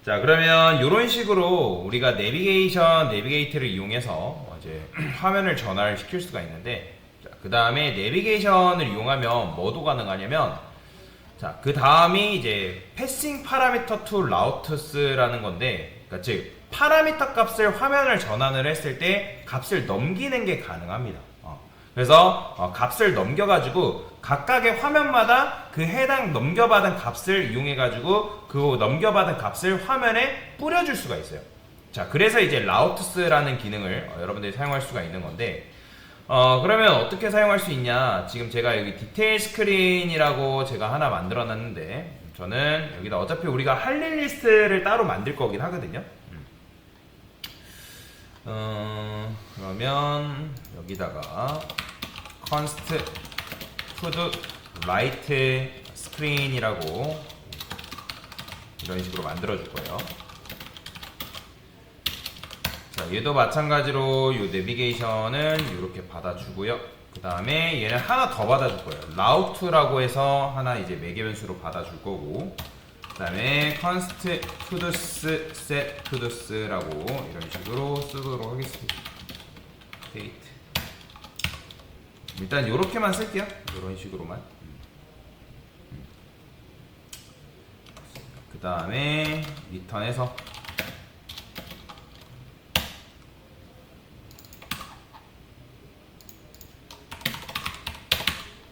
자, 그러면 이런 식으로 우리가 내비게이트를 이용해서 이제 화면을 전환을 시킬 수가 있는데, 그 다음에 내비게이션을 이용하면 뭐도 가능하냐면, 자, 그 다음이 이제 패싱 파라미터 투 라우트스라는 건데, 그러니까 즉 파라미터 값을 화면을 전환을 했을 때 값을 넘기는 게 가능합니다. 그래서 값을 넘겨가지고 각각의 화면마다 그 해당 넘겨받은 값을 이용해가지고 그 넘겨받은 값을 화면에 뿌려줄 수가 있어요. 자, 그래서 이제 라우트스라는 기능을 여러분들이 사용할 수가 있는 건데, 그러면 어떻게 사용할 수 있냐? 지금 제가 여기 디테일 스크린이라고 제가 하나 만들어 놨는데, 저는 여기다 어차피 우리가 할 일 리스트를 따로 만들 거긴 하거든요. 그러면 여기다가 const put right screen이라고 이런 식으로 만들어 줄 거예요. 자, 얘도 마찬가지로 이 내비게이션은 이렇게 받아주고요. 그 다음에 얘는 하나 더 받아줄 거예요. route라고 해서 하나 이제 매개변수로 받아줄 거고, 그 다음에 const todos set todos라고 이런 식으로 쓰도록 하겠습니다. date. 일단 이렇게만 쓸게요. 이런 식으로만. 그 다음에 return해서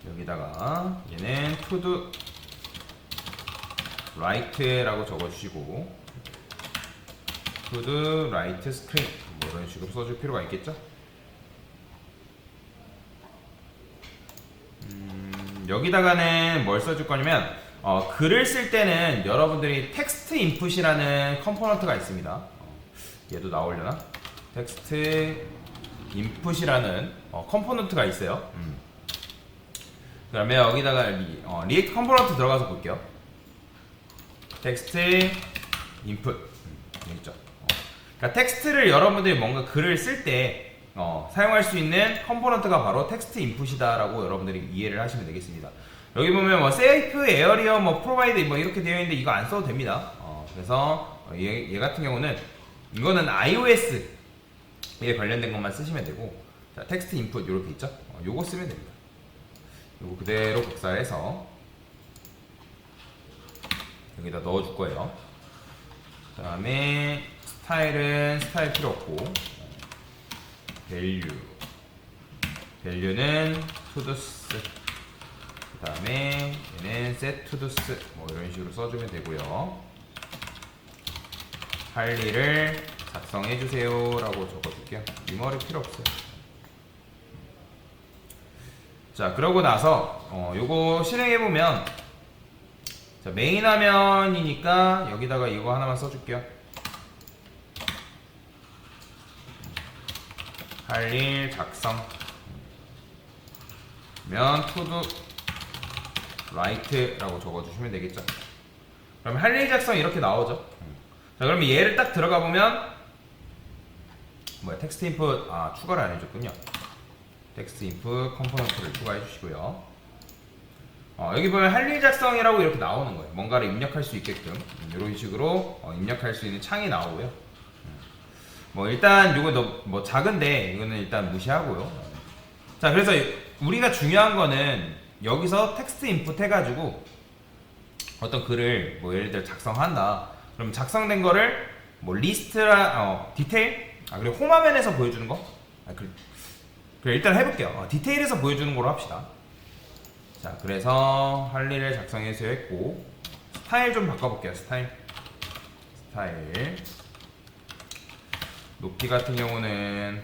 여기다가 얘는 to do right라고 적어주시고 to do right screen 뭐 이런 식으로 써줄 필요가 있겠죠? 여기다가는 뭘 써줄 거냐면 글을 쓸 때는 여러분들이 텍스트 인풋이라는 컴포넌트가 있습니다. 얘도 나오려나? 텍스트 인풋이라는 컴포넌트가 있어요. 그러면 여기다가 리액트 컴포넌트 들어가서 볼게요. 텍스트 인풋 있죠. 그러니까 텍스트를 여러분들이 뭔가 글을 쓸 때 사용할 수 있는 컴포넌트가 바로 텍스트 인풋이다라고 여러분들이 이해를 하시면 되겠습니다. 여기 보면 뭐 세이프, 에어리어, 뭐 프로바이드 뭐 이렇게 되어 있는데 이거 안 써도 됩니다. 그래서 얘 같은 경우는 이거는 iOS에 관련된 것만 쓰시면 되고, 자, 텍스트 인풋 이렇게 있죠. 요거 쓰면 됩니다. 요거 그대로 복사해서 여기다 넣어줄 거예요. 그 다음에 스타일은 스타일 필요 없고, 밸류는 todos, 그 다음에 얘는 set todos 뭐 이런 식으로 써주면 되고요. 할 일을 작성해주세요 라고 적어줄게요. 유머리 필요 없어요. 자, 그러고 나서 요거 실행해보면, 자, 메인 화면이니까 여기다가 이거 하나만 써줄게요. 할 일 작성 면 to do right라고 적어주시면 되겠죠. 그럼 할 일 작성 이렇게 나오죠. 자, 그러면 얘를 딱 들어가 보면 뭐야, 텍스트 인풋 추가를 안 해줬군요. 텍스트 인풋 컴포넌트를 추가해 주시고요. 여기 보면 할 일 작성이라고 이렇게 나오는 거예요. 뭔가를 입력할 수 있게끔 이런 식으로 입력할 수 있는 창이 나오고요. 뭐 일단 이거 뭐 작은데 이거는 일단 무시하고요. 자, 그래서 우리가 중요한 거는 여기서 텍스트 인풋 해가지고 어떤 글을 뭐 예를 들어 작성한다. 그럼 작성된 거를 뭐 리스트라 디테일 그리고 홈 화면에서 보여주는 거. 그래 일단 해볼게요. 디테일에서 보여주는 걸로 합시다. 자, 그래서 할 일을 작성해서 했고, 스타일 좀 바꿔볼게요. 스타일 높이 같은 경우는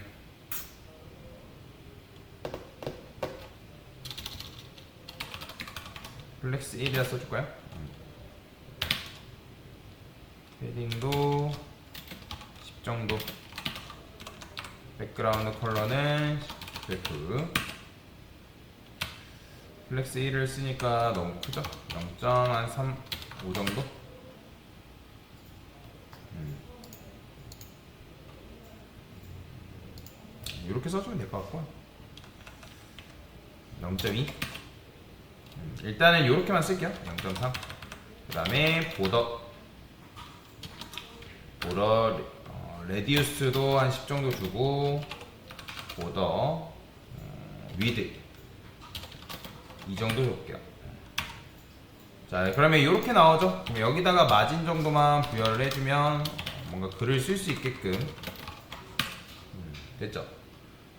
플렉스 1이라 써줄까요? 패딩도 10 정도, 백그라운드 컬러는 100. 플렉스 1을 쓰니까 너무 크죠? 0.35 정도? 이렇게 써주면 될 것 같고, 0.2 일단은 이렇게만 쓸게요. 0.3. 그 다음에 보더 보더 레디우스도 한 10 정도 주고 보더 위드 이 정도 줄게요. 자, 그러면 이렇게 나오죠. 그럼 여기다가 마진 정도만 부여를 해주면 뭔가 글을 쓸 수 있게끔 됐죠.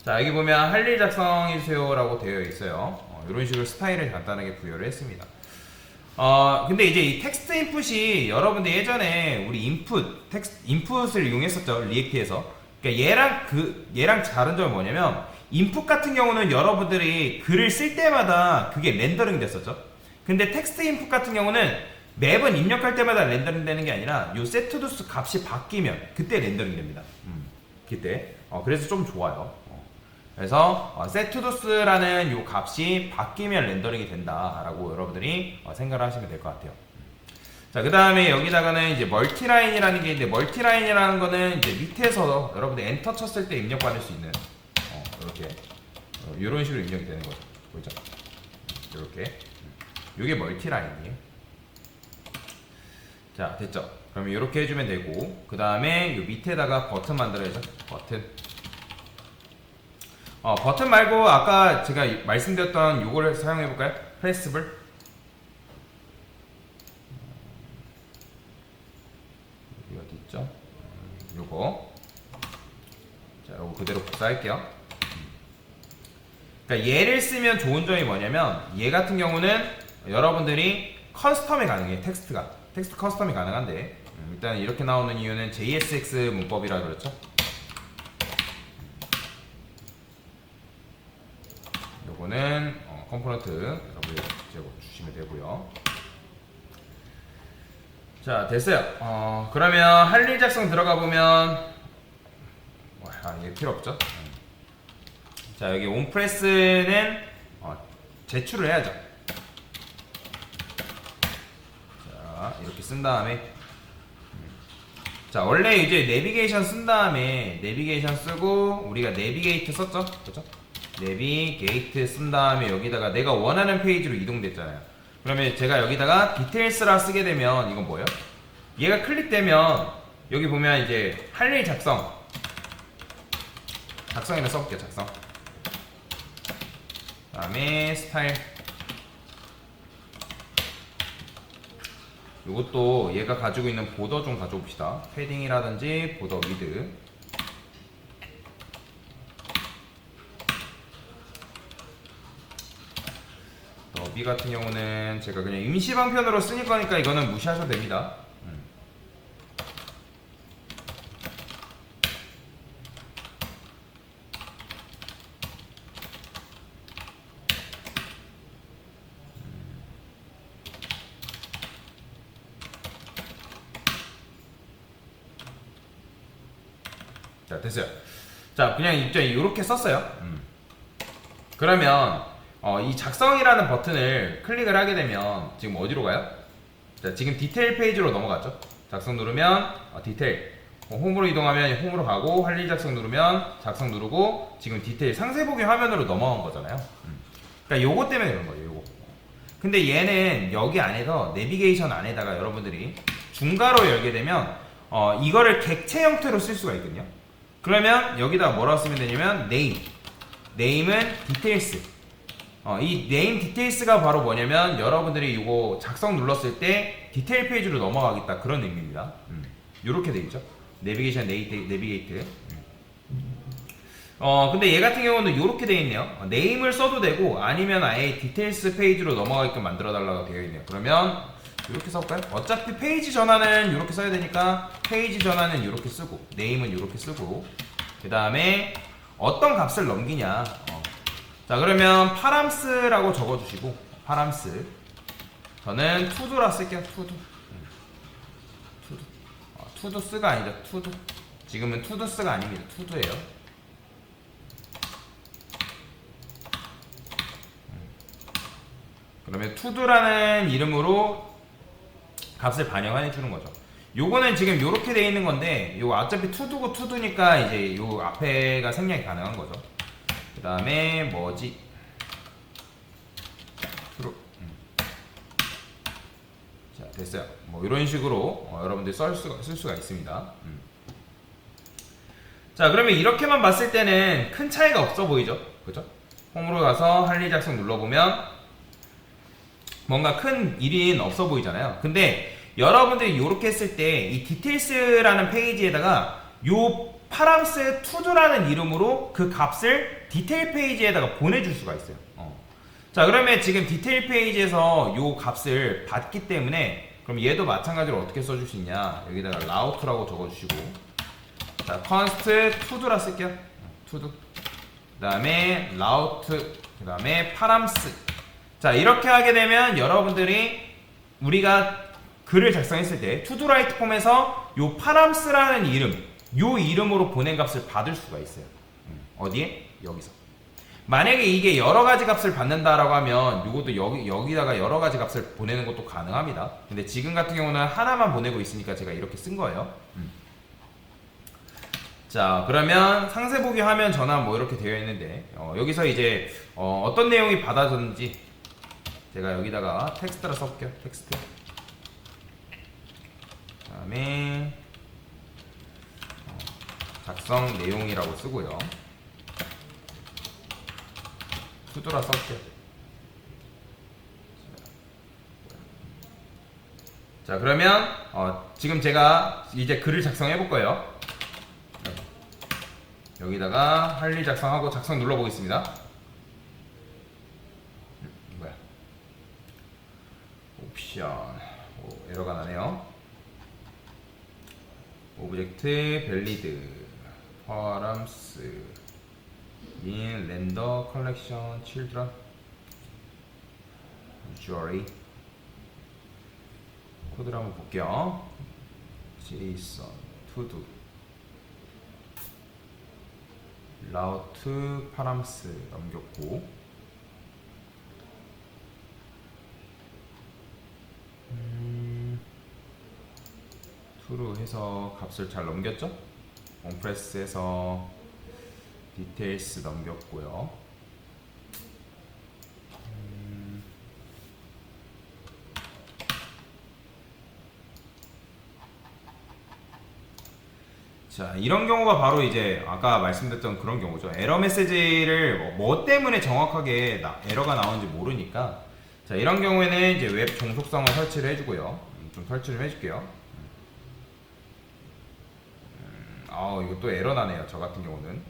자, 여기 보면 할 일 작성해주세요 라고 되어 있어요. 이런 식으로 스타일을 간단하게 부여를 했습니다. 근데 이제 이 텍스트 인풋이 여러분들 예전에 우리 인풋을 이용했었죠. 리액트에서. 그러니까 얘랑 다른 점은 뭐냐면 인풋 같은 경우는 여러분들이 글을 쓸 때마다 그게 렌더링 됐었죠. 근데 텍스트 인풋 같은 경우는 매번 입력할 때마다 렌더링 되는 게 아니라 요 세트도스 값이 바뀌면 그때 렌더링 됩니다. 그때. 그래서 좀 좋아요. 그래서 setToDoS라는 요 값이 바뀌면 렌더링이 된다라고 여러분들이 생각을 하시면 될 것 같아요. 자, 그 다음에 여기다가는 이제 멀티라인이라는 게 있는데, 멀티라인이라는 거는 이제 밑에서 여러분들 엔터 쳤을 때 입력받을 수 있는 이렇게 이런 식으로 입력이 되는 거죠. 보이죠? 이렇게 이게 멀티라인이에요. 자, 됐죠? 그러면 이렇게 해주면 되고, 그 다음에 요 밑에다가 버튼 만들어야죠. 버튼 말고 아까 제가 말씀드렸던 요거를 사용해볼까요? 프레스블. 여기 어디 있죠? 요거. 자, 요거 그대로 복사할게요. 그러니까 얘를 쓰면 좋은 점이 뭐냐면, 얘 같은 경우는 여러분들이 커스텀이 가능해요. 텍스트 커스텀이 가능한데, 일단 이렇게 나오는 이유는 JSX 문법이라 그렇죠. 요거는 컴포넌트 여러분 주시면 되고요. 자, 됐어요. 그러면 할 일 작성 들어가 보면 얘 필요 없죠. 자, 여기 온프레스는 제출을 해야죠. 자, 이렇게 쓴 다음에 자, 원래 이제 내비게이션 쓴 다음에 내비게이션 쓰고 우리가 내비게이트 썼죠? 그렇죠? 내비게이트 쓴 다음에 여기다가 내가 원하는 페이지로 이동됐잖아요. 그러면 제가 여기다가 디테일스라 쓰게 되면 이건 뭐예요? 얘가 클릭되면 여기 보면 이제 할 일 작성이라 써볼게요. 작성. 그 다음에 스타일. 이것도 얘가 가지고 있는 보더 좀 가져봅시다. 패딩이라든지 보더 위드. 너비 같은 경우는 제가 그냥 임시 방편으로 쓰니 거니까 이거는 무시하셔도 됩니다. 자, 됐어요. 자, 그냥 이렇게 썼어요. 그러면 이 작성이라는 버튼을 클릭을 하게 되면 지금 어디로 가요? 자, 지금 디테일 페이지로 넘어갔죠. 작성 누르면 디테일, 홈으로 이동하면 홈으로 가고, 할 일 작성 누르면 작성 누르고, 지금 디테일 상세 보기 화면으로 넘어간 거잖아요. 그러니까 요거 때문에 그런 거예요. 요거. 근데 얘는 여기 안에서 내비게이션 안에다가 여러분들이 중괄호 열게 되면 이거를 객체 형태로 쓸 수가 있거든요. 그러면 여기다 뭐라고 쓰면 되냐면 네임은 디테일스. 이 네임 디테일스가 바로 뭐냐면 여러분들이 이거 작성 눌렀을 때 디테일 페이지로 넘어가겠다 그런 의미입니다. 요렇게 돼 있죠. 내비게이션 내비게이트. 근데 얘 같은 경우는 요렇게 돼 있네요. 네임을 써도 되고 아니면 아예 디테일스 페이지로 넘어가게끔 만들어 달라고 되어 있네요. 그러면 이렇게 써볼까요? 어차피 페이지 전환은 이렇게 써야 되니까 페이지 전환은 이렇게 쓰고 네임은 이렇게 쓰고, 그 다음에 어떤 값을 넘기냐. 자, 그러면 파람스라고 적어주시고, 파람스 저는 투두라 쓸게요. 투두스가 아니죠. 투두. 지금은 투두스가 아닙니다. 투두예요. 그러면 투두라는 이름으로 값을 반영해 주는 거죠. 요거는 지금 요렇게 돼 있는 건데, 요 어차피 투두고 투두니까 이제 요 앞에가 생략이 가능한 거죠. 그 다음에 뭐지? 트루. 자, 됐어요. 뭐 이런 식으로 여러분들이 쓸 수가 있습니다. 자, 그러면 이렇게만 봤을 때는 큰 차이가 없어 보이죠? 그죠? 홈으로 가서 할리 작성 눌러보면 뭔가 큰 일인 없어 보이잖아요. 근데 여러분들이 이렇게 했을 때 이 디테일스라는 페이지에다가 요 파람스 투두라는 이름으로 그 값을 디테일 페이지에다가 보내줄 수가 있어요. 자, 그러면 지금 디테일 페이지에서 요 값을 받기 때문에 그럼 얘도 마찬가지로 어떻게 써줄 수 있냐, 여기다가 라우트라고 적어주시고, 자, const to도라 쓸게요. to 그 다음에 라우트, 그 다음에 파람스. 자, 이렇게 하게 되면 여러분들이 우리가 글을 작성했을 때 to do write 폼에서 요 파람스라는 이름, 요 이름으로 보낸 값을 받을 수가 있어요. 어디에? 여기서. 만약에 이게 여러 가지 값을 받는다라고 하면 요것도 여기다가 여러 가지 값을 보내는 것도 가능합니다. 근데 지금 같은 경우는 하나만 보내고 있으니까 제가 이렇게 쓴 거예요. 자, 그러면 상세 보기 화면 전환 뭐 이렇게 되어 있는데, 여기서 이제 어떤 내용이 받아졌는지 제가 여기다가 텍스트라 써볼게요. 텍스트. 그 다음에 작성 내용이라고 쓰고요. 투두라 써볼게요. 자, 그러면 지금 제가 이제 글을 작성해 볼 거예요. 여기다가 할일 작성하고 작성 눌러보겠습니다. 뭐야? 옵션. 에러가 나네요. 오브젝트 밸리드 파람스 in render collection children usually. 코드를 한번 볼게요. JSON to do 라우트 파람스 넘겼고, true 해서 값을 잘 넘겼죠? onPress해서 details 넘겼고요. 자, 이런 경우가 바로 이제 아까 말씀드렸던 그런 경우죠. 에러 메시지를 뭐 때문에 정확하게 에러가 나오는지 모르니까, 자, 이런 경우에는 이제 웹 종속성을 설치를 해주고요. 좀 설치 좀 해줄게요. 이거 또 에러 나네요. 저 같은 경우는.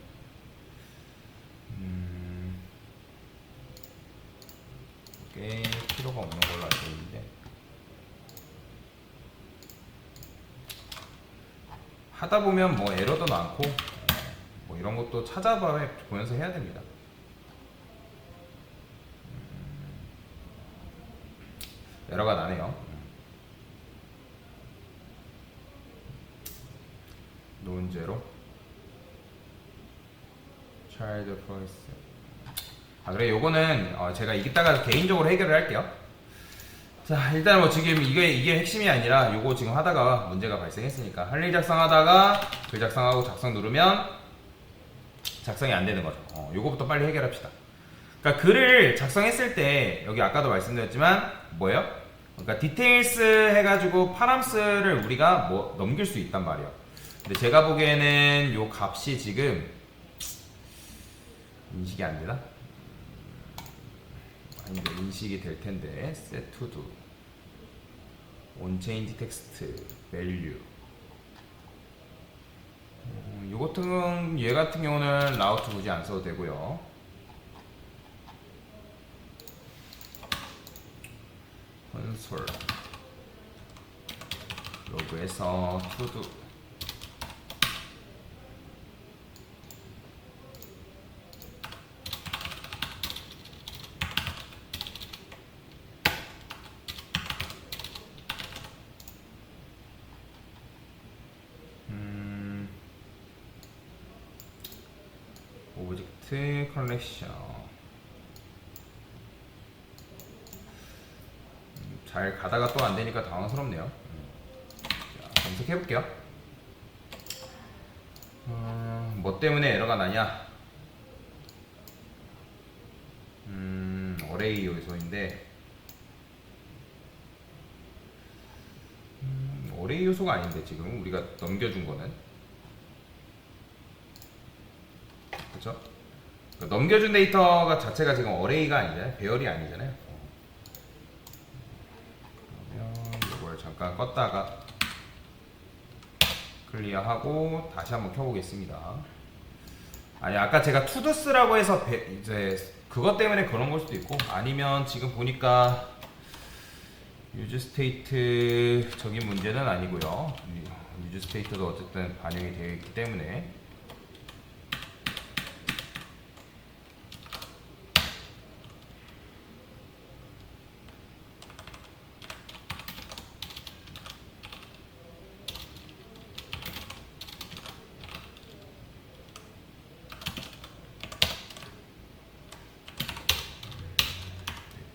꽤 필요가 없는 걸로 알고 있는데, 하다 보면 뭐 에러도 많고 뭐 이런 것도 찾아보면서 해야 됩니다. 에러가 나네요. 논제로 child first. 그래, 요거는 제가 이따가 개인적으로 해결을 할게요. 자, 일단 뭐 지금 이게 핵심이 아니라 요거 지금 하다가 문제가 발생했으니까, 할 일 작성하다가 글 작성하고 작성 누르면 작성이 안 되는 거죠. 요거부터 빨리 해결합시다. 그러니까 글을 작성했을 때 여기 아까도 말씀드렸지만 뭐예요? 그러니까 디테일스 해가지고 파람스를 우리가 뭐 넘길 수 있단 말이에요. 근데 제가 보기에는 요 값이 지금 인식이 안 되나? 아닌데 인식이 될 텐데. set to do on change text value. 얘 같은 경우는 라우트 굳이 안 써도 되고요. 콘솔 로그에서 to do 오브젝트 컬렉션. 잘 가다가 또 안 되니까 당황스럽네요. 자, 검색해 볼게요. 뭐 때문에 에러가 나냐? 어레이 요소인데, 어레이 요소가 아닌데 지금 우리가 넘겨준 거는 그렇죠? 넘겨준 데이터가 자체가 지금 어레이가 아니잖아요. 배열이 아니잖아요. 그러면 이걸 잠깐 껐다가 클리어하고 다시 한번 켜보겠습니다. 아니 아까 제가 투두스라고 해서 이제 그것 때문에 그런 걸 수도 있고, 아니면 지금 보니까 유즈 스테이트적인 문제는 아니고요. 유즈 스테이트도 어쨌든 반영이 되어 있기 때문에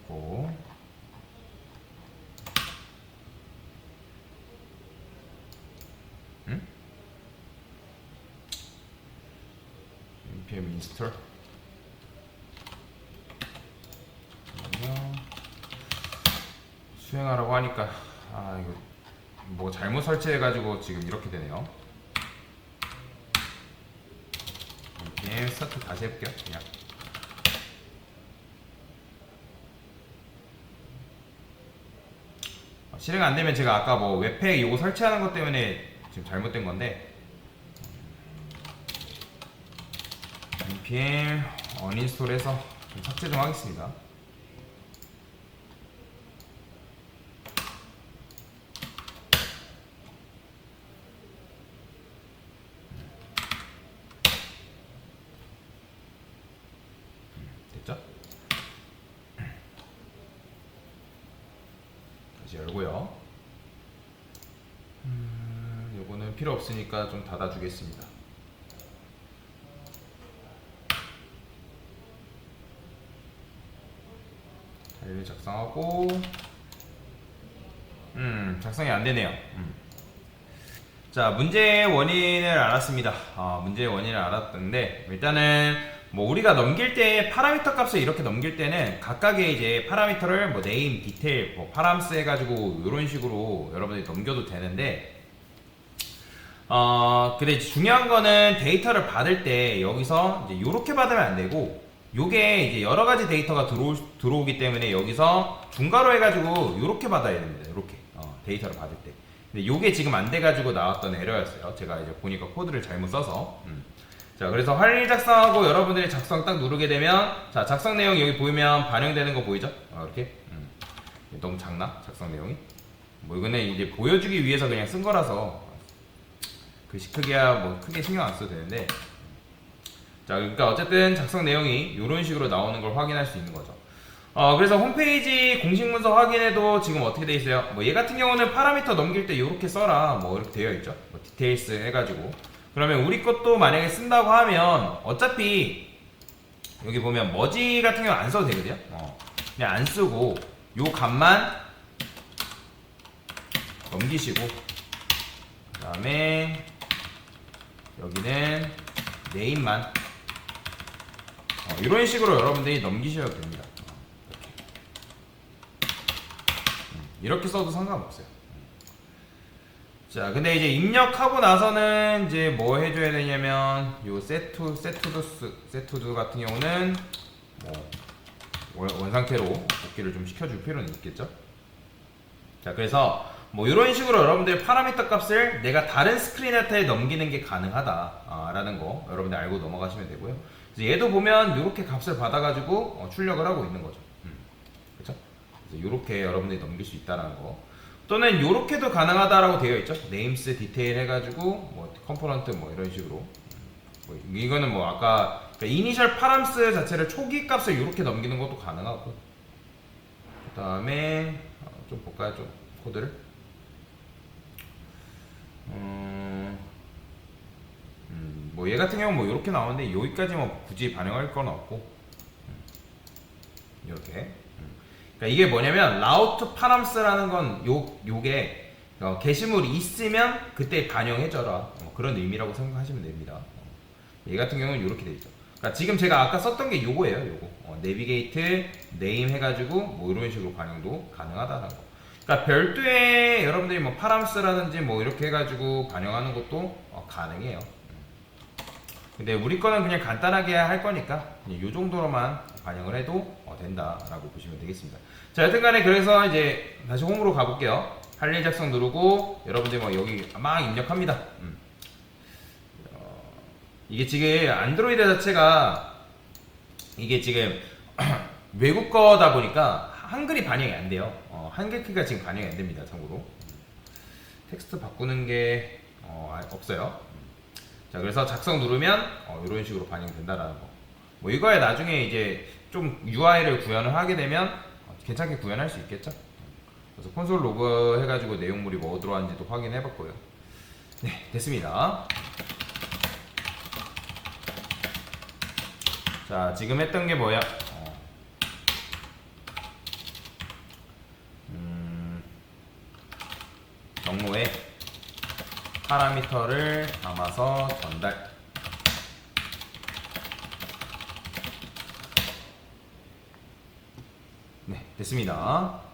됐고, npm install 수행하라고 하니까 이거 뭐 잘못 설치해가지고 지금 이렇게 되네요. npm 스타트 다시 해볼게요. 그냥 실행 안 되면 제가 아까 뭐 웹팩 요거 설치하는 것 때문에 지금 잘못된 건데, npm uninstall해서 좀 삭제 좀 하겠습니다. 됐죠? 다시 열고요. 요거는 필요 없으니까 좀 닫아주겠습니다. 파일 작성하고, 작성이 안 되네요. 자, 문제의 원인을 알았습니다. 문제의 원인을 알았는데, 일단은 뭐 우리가 넘길 때 파라미터 값을 이렇게 넘길 때는 각각의 이제 파라미터를 뭐 네임, 디테일, 뭐 파람스 해가지고 이런 식으로 여러분들이 넘겨도 되는데, 근데 중요한 거는 데이터를 받을 때 여기서 이제 요렇게 받으면 안 되고, 요게 이제 여러 가지 데이터가 들어오기 때문에 여기서 중괄호 해가지고 요렇게 받아야 됩니다. 요렇게 데이터를 받을 때. 근데 요게 지금 안 돼가지고 나왔던 에러였어요. 제가 이제 보니까 코드를 잘못 써서. 자, 그래서 활일 작성하고 여러분들이 작성 딱 누르게 되면, 자, 작성 내용 여기 보이면 반영되는 거 보이죠? 이렇게. 너무 작나? 작성 내용이? 뭐 이거는 이제 보여주기 위해서 그냥 쓴 거라서 글씨 크기야 뭐 크게 신경 안 써도 되는데, 자, 그러니까 어쨌든 작성 내용이 이런 식으로 나오는 걸 확인할 수 있는 거죠. 그래서 홈페이지 공식 문서 확인해도 지금 어떻게 돼 있어요? 뭐 얘 같은 경우는 파라미터 넘길 때 이렇게 써라 뭐 이렇게 되어 있죠. 뭐 디테일스 해가지고. 그러면 우리 것도 만약에 쓴다고 하면 어차피 여기 보면 머지 같은 경우 안 써도 되거든요. 그냥 안 쓰고 요 값만 넘기시고, 그 다음에 여기는 네임만 이런 식으로 여러분들이 넘기셔도 됩니다. 이렇게 써도 상관없어요. 자, 근데 이제 입력하고 나서는 이제 뭐 해줘야 되냐면, 요 세투두 같은 경우는 뭐 원상태로 복귀를 좀 시켜줄 필요는 있겠죠. 자, 그래서 뭐 이런 식으로 여러분들 파라미터 값을 내가 다른 스크린 데이터에 넘기는 게 가능하다라는 거 여러분들 알고 넘어가시면 되고요. 그래서 얘도 보면 이렇게 값을 받아가지고 출력을 하고 있는 거죠. 그렇죠? 그래서 이렇게 여러분들이 넘길 수 있다는 거. 또는 이렇게도 가능하다라고 되어 있죠. 네임스 디테일 해가지고 뭐 컴포넌트 뭐 이런 식으로. 뭐 이거는 뭐 아까 그러니까 이니셜 파람스 자체를 초기 값을 이렇게 넘기는 것도 가능하고. 그 다음에 좀 볼까요, 좀 코드를. 뭐 얘 같은 경우는 뭐 이렇게 나오는데 여기까지 뭐 굳이 반영할 건 없고, 이렇게. 그러니까 이게 뭐냐면 라우트 파람스라는 건 요게 게시물이 있으면 그때 반영해줘라 그런 의미라고 생각하시면 됩니다. 얘 같은 경우는 이렇게 돼 있죠. 그러니까 지금 제가 아까 썼던 게 요거예요. 요거 내비게이트 네임 해가지고 뭐 이런 식으로 반영도 가능하다는 거. 그러니까 별도의 여러분들이 뭐 파람스라든지 뭐 이렇게 해가지고 반영하는 것도 가능해요. 근데 우리 거는 그냥 간단하게 할 거니까 그냥 요 정도로만 반영을 해도 된다라고 보시면 되겠습니다. 자, 여튼간에 그래서 이제 다시 홈으로 가볼게요. 할 일 작성 누르고 여러분들 뭐 여기 막 입력합니다. 이게 지금 안드로이드 자체가 이게 지금 외국 거다 보니까 한글이 반영이 안 돼요. 한글 키가 지금 반영이 안 됩니다. 참고로 텍스트 바꾸는 게 없어요. 자, 그래서 작성 누르면 이런 식으로 반영된다라는 거. 뭐 이거에 나중에 이제 좀 UI를 구현을 하게 되면 괜찮게 구현할 수 있겠죠. 그래서 콘솔 로그 해가지고 내용물이 뭐 들어왔는지도 확인해봤고요. 네, 됐습니다. 자, 지금 했던 게 뭐야? 경로에 파라미터를 담아서 전달. 네, 됐습니다.